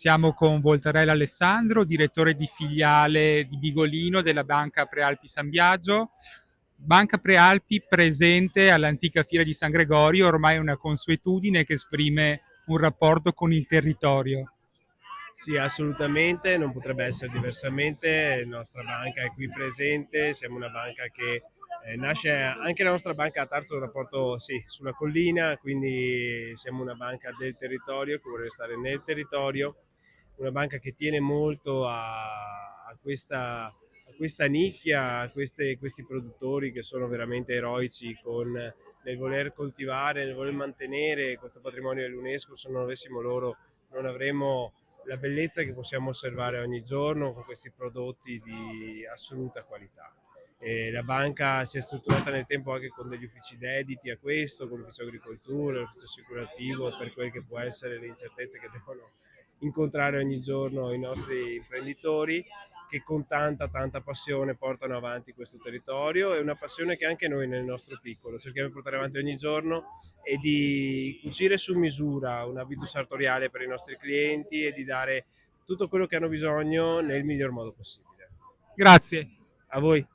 Siamo con Voltarella Alessandro, direttore di filiale di Bigolino della Banca Prealpi San Biagio. Banca Prealpi presente all'antica fiera di San Gregorio, ormai è una consuetudine che esprime un rapporto con il territorio. Sì, assolutamente, non potrebbe essere diversamente. La nostra banca è qui presente, siamo una banca che nasce, anche la nostra banca a Tarso, un rapporto sì, sulla collina, quindi siamo una banca del territorio che vuole stare nel territorio, una banca che tiene molto a questa nicchia, questi produttori che sono veramente eroici nel voler coltivare, nel voler mantenere questo patrimonio dell'UNESCO. Se non avessimo loro non avremmo la bellezza che possiamo osservare ogni giorno con questi prodotti di assoluta qualità. E la banca si è strutturata nel tempo anche con degli uffici dediti a questo, con l'ufficio agricoltura, l'ufficio assicurativo, per quelle che può essere le incertezze che devono incontrare ogni giorno i nostri imprenditori, che con tanta passione portano avanti questo territorio. È una passione che anche noi nel nostro piccolo cerchiamo di portare avanti ogni giorno e di cucire su misura un abito sartoriale per i nostri clienti e di dare tutto quello che hanno bisogno nel miglior modo possibile. Grazie. A voi.